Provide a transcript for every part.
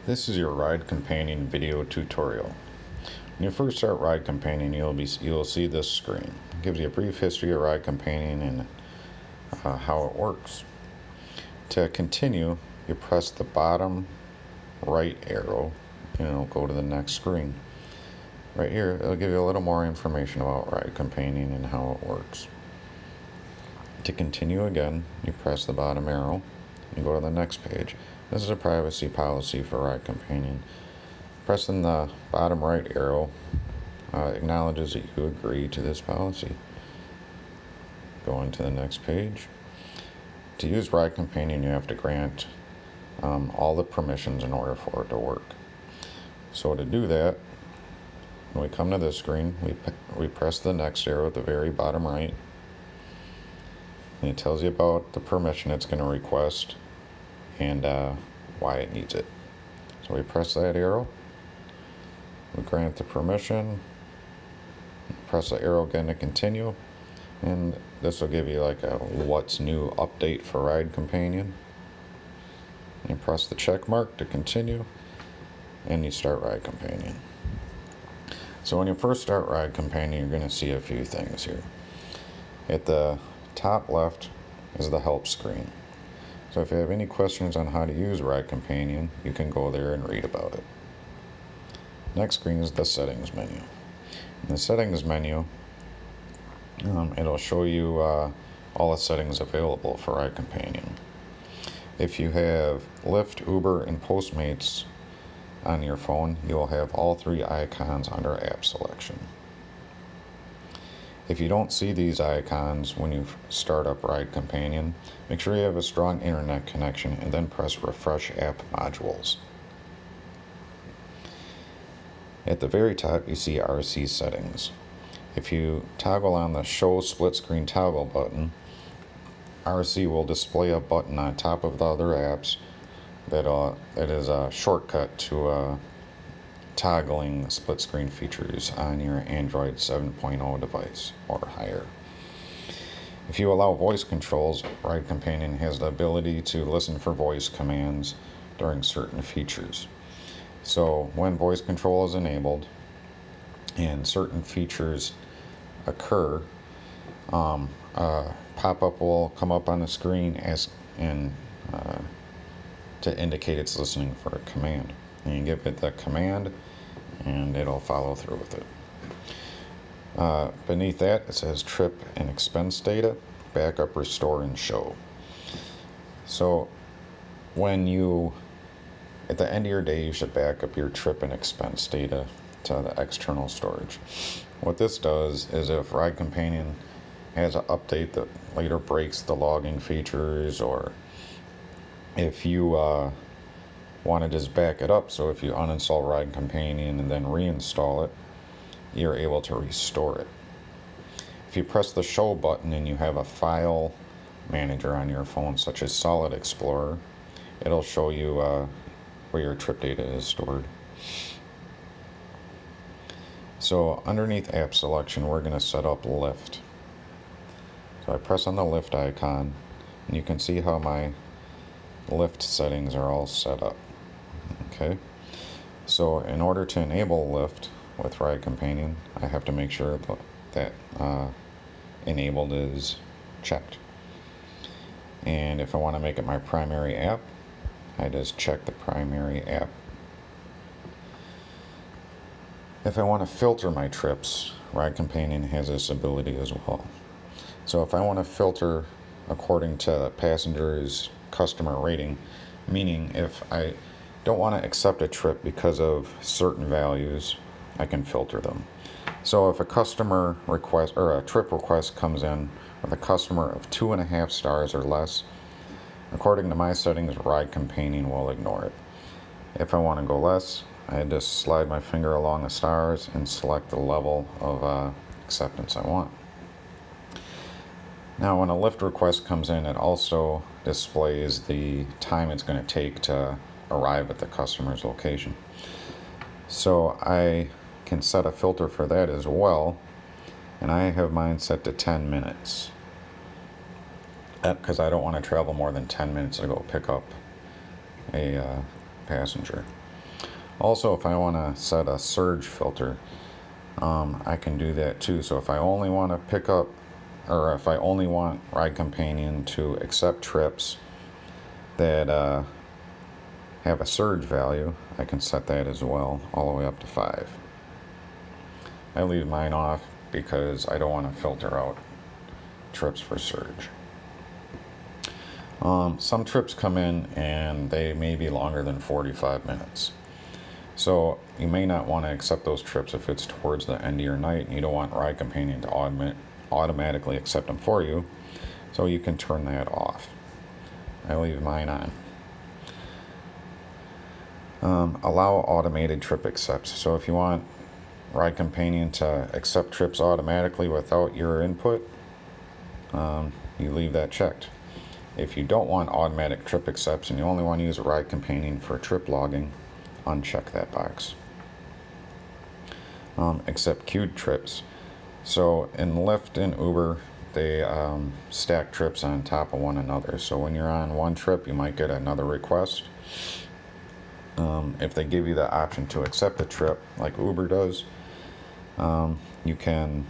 This is your Ride Companion video tutorial. When you first start Ride Companion, you'll see this screen. It gives you a brief history of Ride Companion and how it works. To continue, you press the bottom right arrow and it'll go to the next screen. Right here, it'll give you a little more information about Ride Companion and how it works. To continue again, you press the bottom arrow and go to the next page. This is a privacy policy for Ride Companion. Pressing the bottom right arrow acknowledges that you agree to this policy. Going to the next page. To use Ride Companion, you have to grant all the permissions in order for it to work. So to do that, when we come to this screen, we press the next arrow at the very bottom right, and it tells you about the permission it's going to request and why it needs it. So we press that arrow, we grant the permission, press the arrow again to continue, and this will give you like a what's new update for Ride Companion. You press the check mark to continue, and you start Ride Companion. So when you first start Ride Companion, you're going to see a few things here. At the top left is the help screen. So if you have any questions on how to use Ride Companion, you can go there and read about it. Next screen is the settings menu. In the settings menu, it'll show you all the settings available for Ride Companion. If you have Lyft, Uber, and Postmates on your phone, you'll have all three icons under app selection. If you don't see these icons when you start up Ride Companion, make sure you have a strong internet connection and then press Refresh App Modules. At the very top, you see RC settings. If you toggle on the Show Split Screen Toggle button, RC will display a button on top of the other apps that is a shortcut to toggling split screen features on your Android 7.0 device or higher. If you allow voice controls, Ride Companion has the ability to listen for voice commands during certain features. So when voice control is enabled and certain features occur, a pop-up will come up on the screen to indicate it's listening for a command. And you give it the command, and it'll follow through with it. Beneath that, it says trip and expense data, backup, restore, and show. So at the end of your day, you should back up your trip and expense data to the external storage. What this does is if Ride Companion has an update that later breaks the logging features, or if you want to just back it up, so if you uninstall Ride Companion and then reinstall it, you're able to restore it. If you press the show button and you have a file manager on your phone, such as Solid Explorer, it'll show you where your trip data is stored. So underneath app selection, we're going to set up Lyft. So I press on the Lyft icon, and you can see how my Lyft settings are all set up. Okay, so in order to enable Lyft with Ride Companion, I have to make sure that enabled is checked. And if I want to make it my primary app, I just check the primary app. If I want to filter my trips, Ride Companion has this ability as well. So if I want to filter according to passengers' customer rating, meaning if I don't want to accept a trip because of certain values, I can filter them. So if a customer request or a trip request comes in with a customer of 2.5 stars or less, according to my settings, Ride Companion will ignore it. If I want to go less, I just slide my finger along the stars and select the level of acceptance I want. Now when a Lyft request comes in, it also displays the time it's going to take to arrive at the customer's location. So I can set a filter for that as well, and I have mine set to 10 minutes because I don't want to travel more than 10 minutes to go pick up a passenger. Also, if I want to set a surge filter, I can do that too. So if I only want to pick up, or if I only want Ride Companion to accept trips that have a surge value, I can set that as well, all the way up to 5. I leave mine off because I don't want to filter out trips for surge. Some trips come in and they may be longer than 45 minutes. So you may not want to accept those trips if it's towards the end of your night and you don't want Ride Companion to automatically accept them for you. So you can turn that off. I leave mine on. Allow automated trip accepts. So if you want Ride Companion to accept trips automatically without your input, you leave that checked. If you don't want automatic trip accepts and you only want to use a Ride Companion for trip logging, uncheck that box. Accept queued trips. So in Lyft and Uber, they stack trips on top of one another. So when you're on one trip, you might get another request. If they give you the option to accept a trip, like Uber does, you can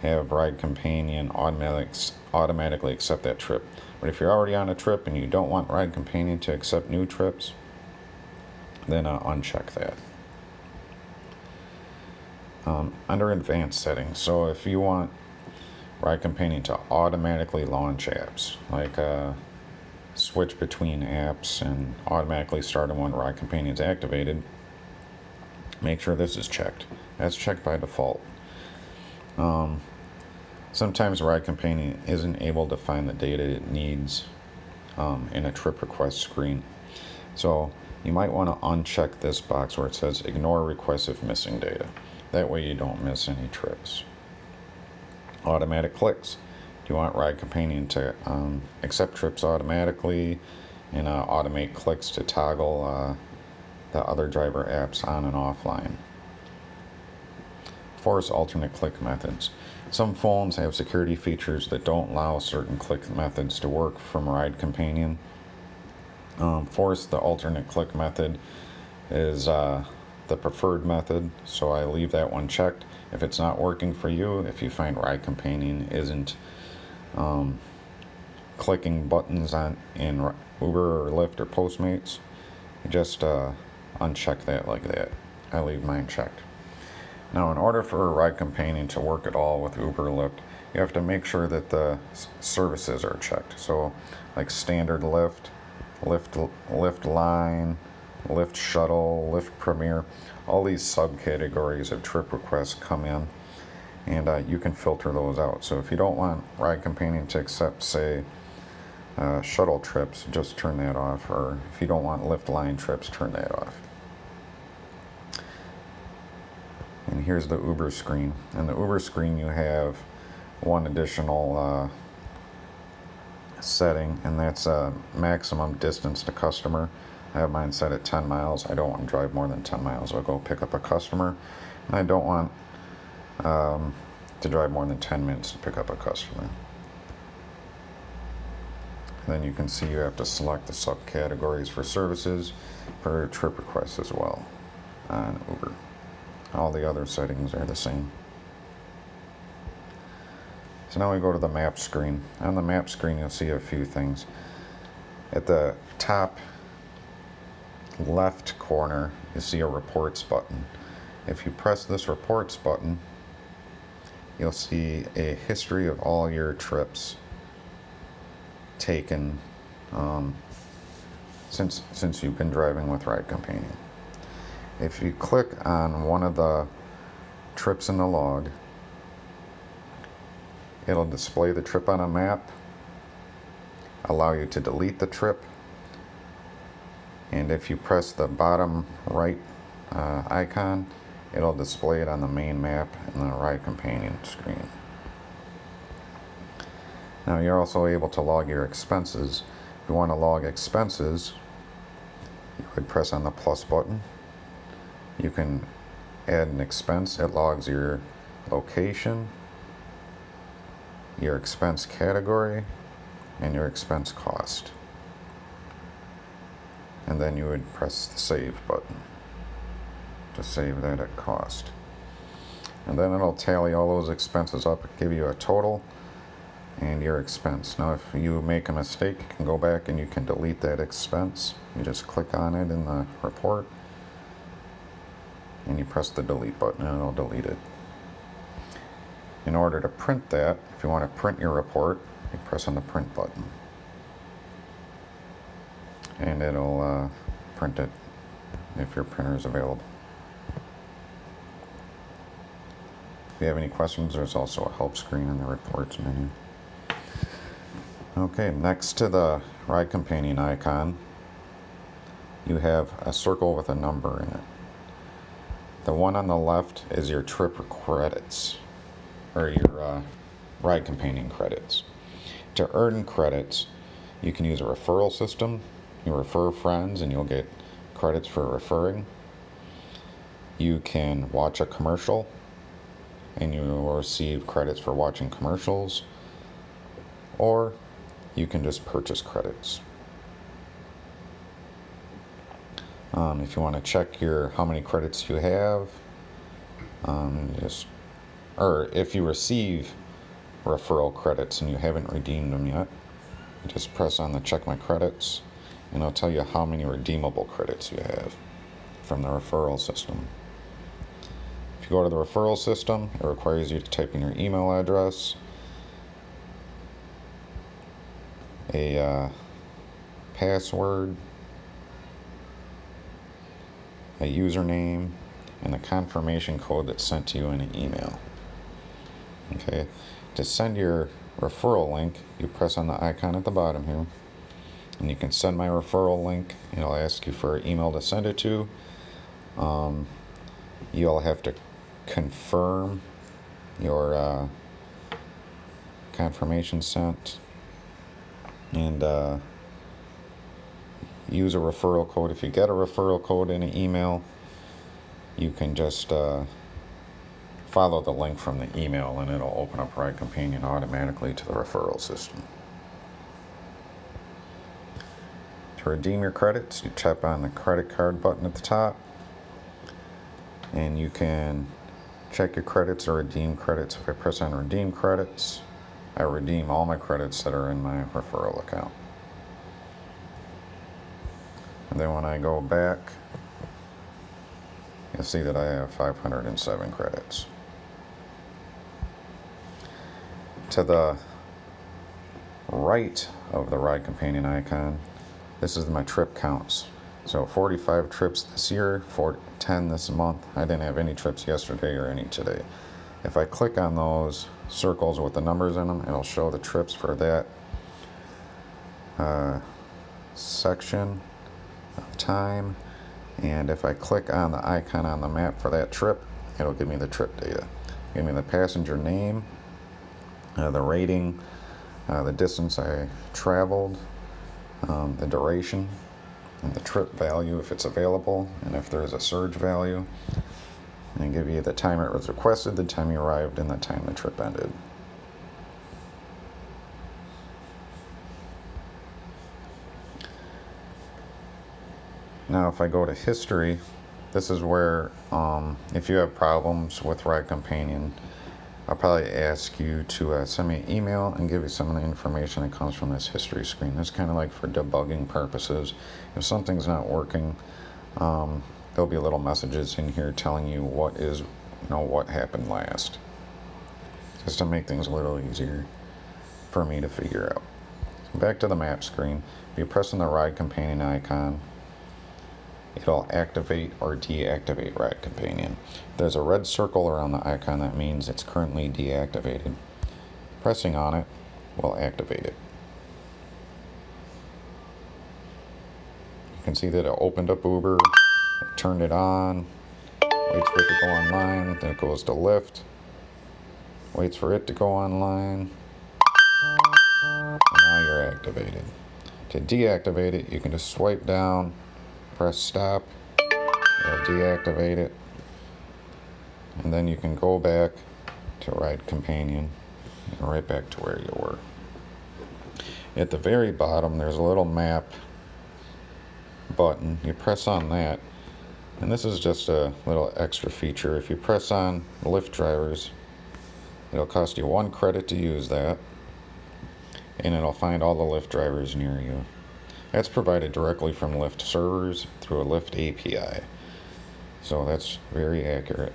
have Ride Companion automatically accept that trip. But if you're already on a trip and you don't want Ride Companion to accept new trips, then uncheck that. Under advanced settings, so if you want Ride Companion to automatically launch apps, like switch between apps and automatically start them when Ride Companion is activated, make sure this is checked. That's checked by default. Sometimes Ride Companion isn't able to find the data it needs in a trip request screen. So you might want to uncheck this box where it says ignore requests if missing data. That way you don't miss any trips. Automatic clicks. Do you want Ride Companion to accept trips automatically and automate clicks to toggle the other driver apps on and offline? Force alternate click methods. Some phones have security features that don't allow certain click methods to work from Ride Companion. Force the alternate click method is the preferred method, so I leave that one checked. If it's not working for you, if you find Ride Companion isn't clicking buttons in Uber or Lyft or Postmates, you just uncheck that like that. I leave mine checked. Now, in order for a Ride Companion to work at all with Uber or Lyft, you have to make sure that the services are checked. So, like standard Lyft, Lyft Line, Lyft Shuttle, Lyft Premier, all these subcategories of trip requests come in, and you can filter those out. So if you don't want Ride Companion to accept, say, shuttle trips, just turn that off. Or if you don't want Lyft Line trips, turn that off. And here's the Uber screen. In the Uber screen, you have one additional setting, and that's maximum distance to customer. I have mine set at 10 miles. I don't want to drive more than 10 miles. I'll go pick up a customer, and I don't want to drive more than 10 minutes to pick up a customer. And then you can see you have to select the subcategories for services for trip requests as well on Uber. All the other settings are the same. So now we go to the map screen. On the map screen, you'll see a few things. At the top left corner, you see a reports button. If you press this reports button, you'll see a history of all your trips taken since you've been driving with Ride Companion. If you click on one of the trips in the log, it'll display the trip on a map, allow you to delete the trip, and if you press the bottom right icon, it'll display it on the main map in the Ride Companion screen. Now you're also able to log your expenses. If you want to log expenses, you would press on the plus button. You can add an expense. It logs your location, your expense category, and your expense cost. And then you would press the save button. to save that at cost. And then it'll tally all those expenses up, give you a total and your expense. Now if you make a mistake, you can go back and you can delete that expense. You just click on it in the report and you press the delete button and it'll delete it. In order to print that, if you want to print your report, you press on the print button and it'll print it if your printer is available. If you have any questions, there's also a help screen in the reports menu. Okay, next to the ride companion icon, you have a circle with a number in it. The one on the left is your trip credits, or your ride companion credits. To earn credits, you can use a referral system. You refer friends and you'll get credits for referring. You can watch a commercial and you will receive credits for watching commercials, or you can just purchase credits. If you want to check how many credits you have, or if you receive referral credits and you haven't redeemed them yet, you just press on the check my credits and it'll tell you how many redeemable credits you have from the referral system. If you go to the referral system, it requires you to type in your email address, a password, a username, and a confirmation code that's sent to you in an email. Okay, to send your referral link, you press on the icon at the bottom here, and you can send my referral link. It'll ask you for an email to send it to. You'll have to confirm your confirmation sent and use a referral code. If you get a referral code in an email, you can just follow the link from the email and it'll open up Ride Companion automatically to the referral system. To redeem your credits, you tap on the credit card button at the top and you can check your credits or redeem credits. If I press on redeem credits, I redeem all my credits that are in my referral account. And then when I go back, you'll see that I have 507 credits. To the right of the Ride Companion icon, this is my trip counts. So 45 trips this year, 10 this month. I didn't have any trips yesterday or any today. If I click on those circles with the numbers in them, it'll show the trips for that section of time. And if I click on the icon on the map for that trip, it'll give me the trip data. Give me the passenger name, the rating, the distance I traveled, the duration, and the trip value if it's available, and if there's a surge value, and give you the time it was requested, the time you arrived, and the time the trip ended. Now if I go to history, this is where if you have problems with Ride Companion, I'll probably ask you to send me an email and give you some of the information that comes from this history screen. It's kind of like for debugging purposes. If something's not working, there'll be little messages in here telling you what happened last, just to make things a little easier for me to figure out. Back to the map screen. If you press on the Ride Companion icon, it'll activate or deactivate Ride Companion. If there's a red circle around the icon, that means it's currently deactivated. Pressing on it will activate it. You can see that it opened up Uber, it turned it on, waits for it to go online, then it goes to Lyft, waits for it to go online, and now you're activated. To deactivate it, you can just swipe down, press stop, it'll deactivate it, and then you can go back to Ride Companion and right back to where you were. At the very bottom, there's a little map button. You press on that, And this is just a little extra feature. If you press on Lyft drivers, it'll cost you 1 credit to use that, and it'll find all the Lyft drivers near you. That's provided directly from Lyft servers through a Lyft API. So that's very accurate.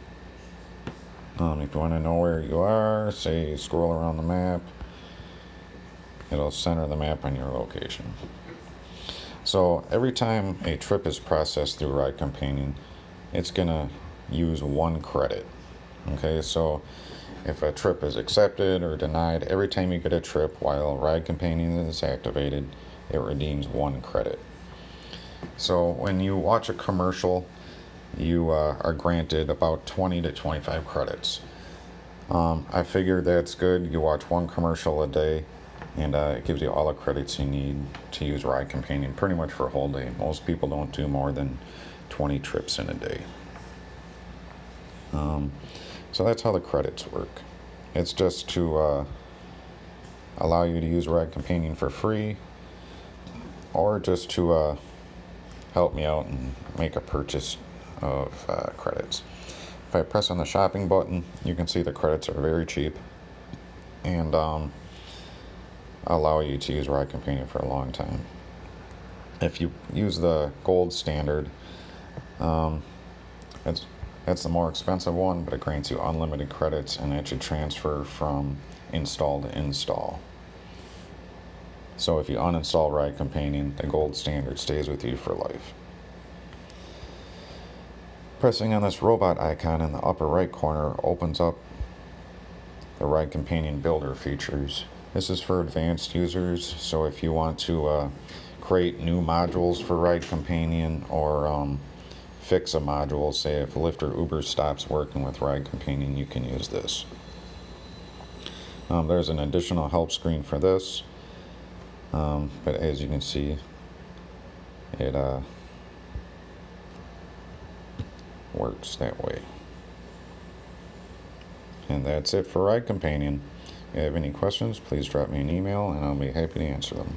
If you want to know where you are, say scroll around the map, it'll center the map on your location. So every time a trip is processed through Ride Companion, it's going to use 1 credit. Okay, so if a trip is accepted or denied, every time you get a trip while Ride Companion is activated, it redeems 1 credit. So when you watch a commercial, you are granted about 20 to 25 credits. I figured that's good. You watch 1 commercial a day, and it gives you all the credits you need to use Ride Companion pretty much for a whole day. Most people don't do more than 20 trips in a day. So that's how the credits work. It's just to allow you to use Ride Companion for free, or just to help me out and make a purchase of credits. If I press on the shopping button, you can see the credits are very cheap, and allow you to use Ride Companion for a long time. If you use the gold standard, that's the more expensive one, but it grants you unlimited credits, and it should transfer from install to install. So if you uninstall Ride Companion, the gold standard stays with you for life. Pressing on this robot icon in the upper right corner opens up the Ride Companion Builder features. This is for advanced users, so if you want to create new modules for Ride Companion, or fix a module, say if Lyft or Uber stops working with Ride Companion, you can use this. There's an additional help screen for this, but as you can see, it works that way. And that's it for Ride Companion. If you have any questions, please drop me an email and I'll be happy to answer them.